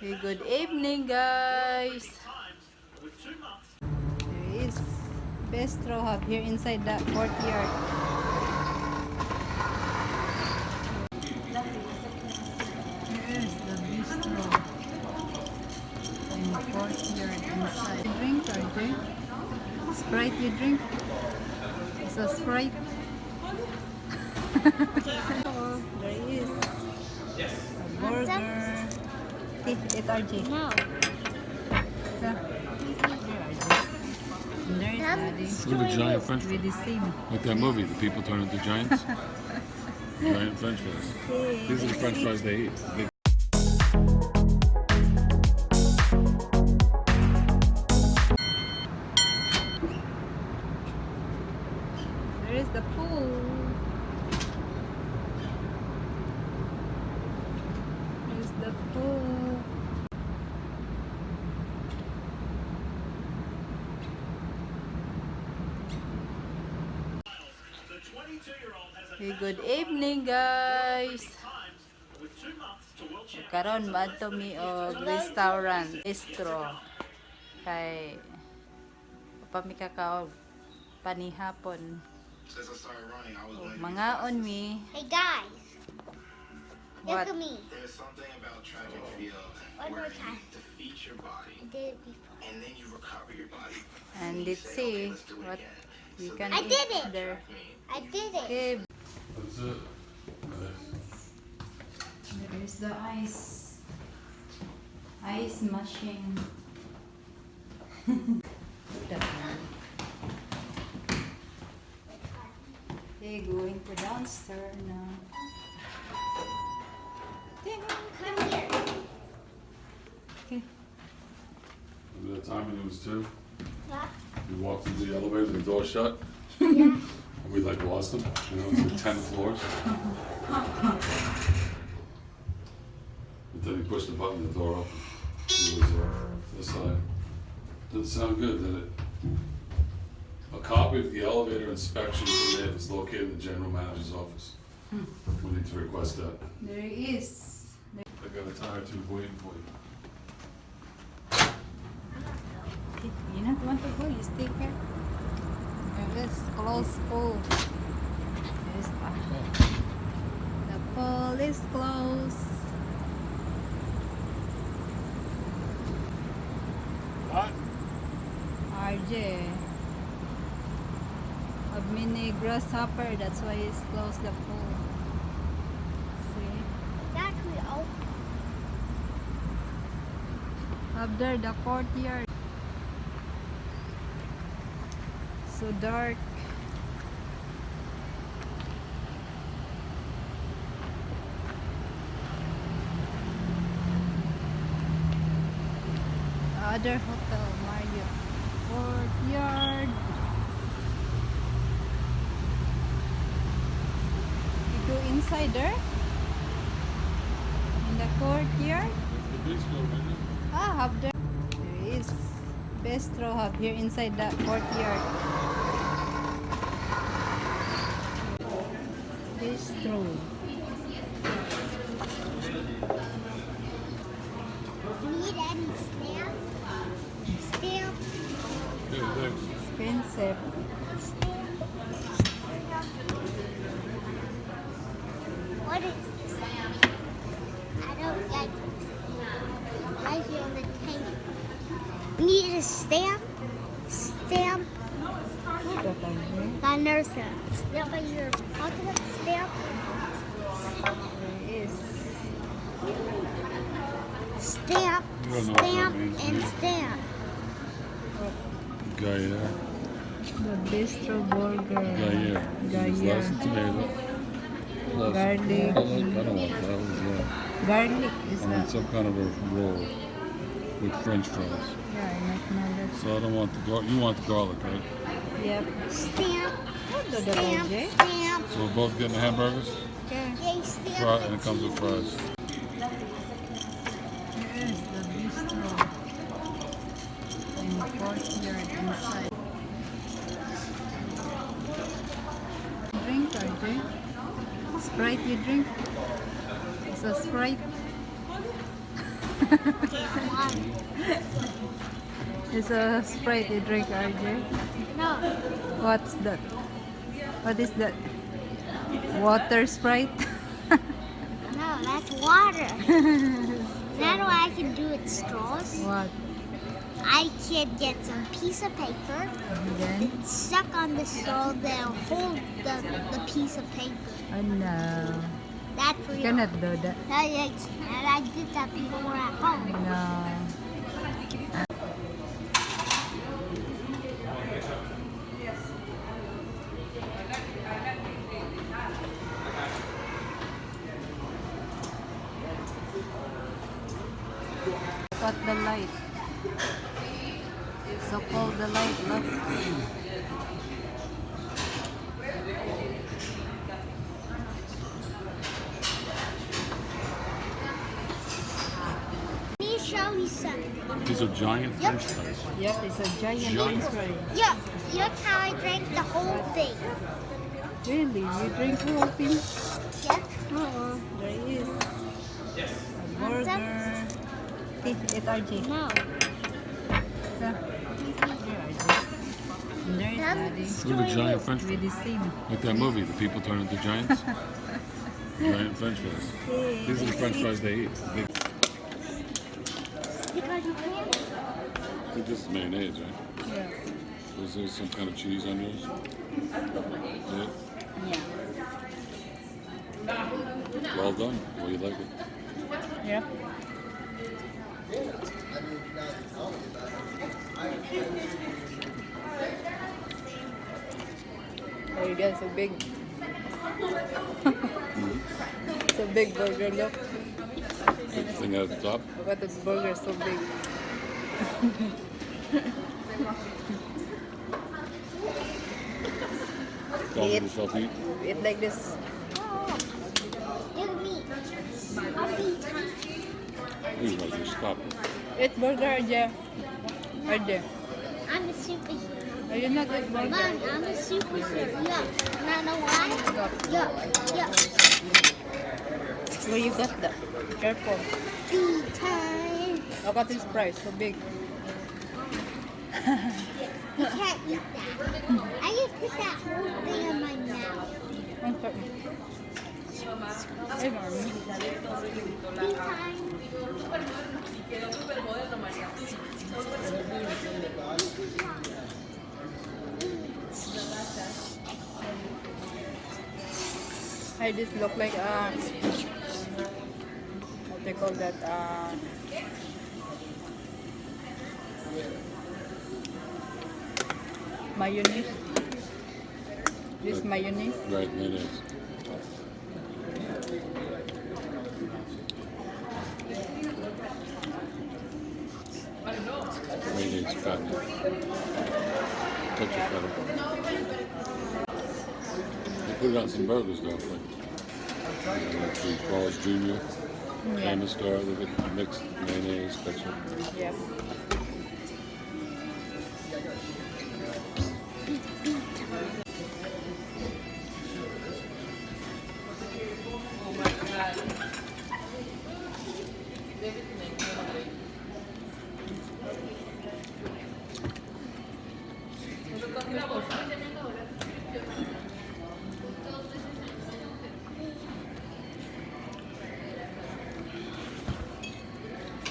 Hey, good evening, guys. There is Bistro Hub here inside the courtyard. Here's the bistro in the courtyard inside. You drink, RJ? Sprite you drink? It's a Sprite. Oh, there is a burger. Eat RJ. No. And there's Daddy. Look at giant french With the fries. same. Like that movie, the people turn into giants. Giant french fries. Okay, These are the let's french eat. fries they eat. They- There is the pool. There's the pool. Hey, good evening, guys. Karon ba to mi og restaurant, bistro. Kay pami kakao panihapon. Since I started running, I was Og wondering mangaon mi. Hey guys, look What? at me. there's something about track and field One where more time. you defeat your body I did it before. and then you recover your body. And you let's say, see okay, let's do it what again. we So can I eat did it. there. I did it. Okay, That's it. there is the ice machine. Okay, going to downstairs now. Come here. Okay. Remember that time when it was 2? Yeah. We walked into the elevator, the door shut, and we like lost them. You know, it was like 10 floors. But then he pushed the button, the door opened. It was this side. Didn't sound good, did it? A copy of the elevator inspection permit is located in the general manager's office. We need to request that. There is. I got a tire tube waiting for you. Okay, you not want to go, you stay here. There is closed pool. There's the pool is closed. What? RJ. A mini grasshopper, that's why he's closed the pool. See? That could open. Up there, the courtyard. So dark. Other hotel, Marriott courtyard. You go inside there? In the courtyard? That's the bistro, isn't it? Ah, up there. There is Bistro Hub here inside the courtyard. Bistro. Need any stamp? Stamp? Yeah, thanks. Expensive. What is this? I don't like this. Right here on the table. Need a stamp? Stamp? The nurse. Stamp on your pocket. Stamp? There is. Stamp. You don't know what that Stamp means, do and you? stamp. Gaillard. The Bistro Burger. Gaillard. Gaillard. Slice of tomato. Plus Garlic. garlic. I don't want that. What Garlic is I want that? some kind of a roll with french fries. Yeah, I like now So I don't want the garlic. You want the garlic, right? that. Yep. Stamp. What the Stamp. RJ? Stamp. So we're both getting the hamburgers? Okay. Yay, stamp. Fry, and it comes with fries. Here's the bistro in the courtyard inside. Drink, RJ? Sprite you drink? It's a Sprite. Okay, water. It's a Sprite you drink, RJ. No, What's that? What is that? Water Sprite? no, that's water. Is that what I can do with straws? What? I can get some piece of paper, And then? suck on the straw, then hold the piece of paper. Oh no. That's You real. cannot do that. And I did that before at home. No. Got the light. So cold the light, look. Let me show you something. These are giant Yep. French fries. Yep, it's a giant Giant. Sprite. Yeah, look how I drank the whole thing. Really? You drink the whole thing? Yeah. Uh-oh. There is a burger. It's RJ. No. Here, RJ. And there's Daddy. Look at giant French With the fries. same. Like that movie, the people turn into giants. Giant French fries. Okay, These are the let's French see. fries they eat. Because you can't. This is mayonnaise, right? Yeah. Is there some kind of cheese on yours? Yeah. Yeah. Well done. Well, you like it. Yeah. Oh, you guys so big. It's a big burger, look. Big thing out at the top. Look at the burger, so big. Don't Eat. let yourself eat. Eat like this. Look at me. Puppy. Please, Roger, stop. Eat burger, RJ. RJ. I'm a superhero. Are you not eat Mom, burger? I'm a superhero. Yeah. And I know why? Yeah. Yeah. Where you got that? Careful. Tea time. Look at this price, so big. You can't eat that. I just put that whole thing in my mouth. Okay. Hey, mommy. Tea time. Hey, this look like what they call that mayonnaise. This mayonnaise. Right, mayonnaise. Mayonnaise fat. Touch it better. They put it on some burgers though. Like the Carl's Jr. Famous store. They get mixed mayonnaise, ketchup. Yeah.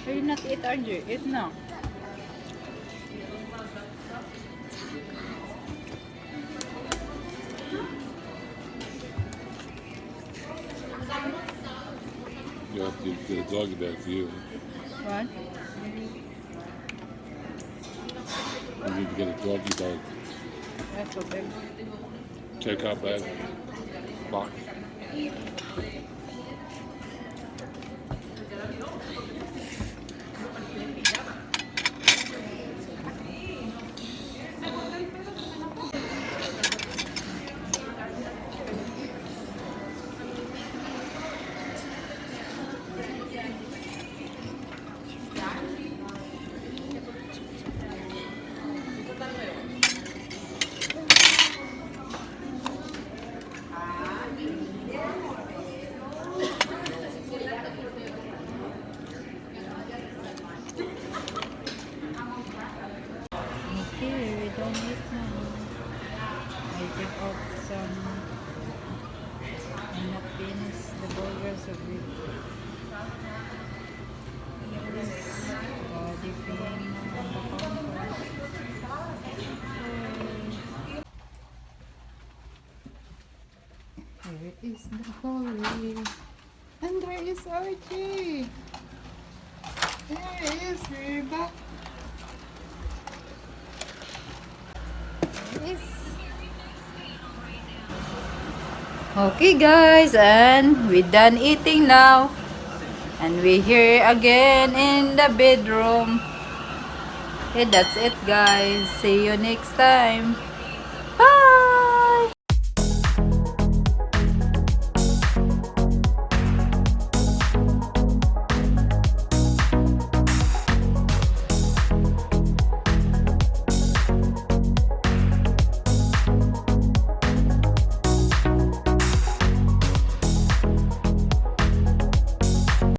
Are you not eat, RJ? Eat now. You have to get a doggy bag for you. What? You need to get a doggy bag. That's so big. Takeout bag. Box. is Archie? There he is, Reba. Yes. Okay guys, and we done eating now. And we here again in the bedroom. Okay, that's it guys. See you next time.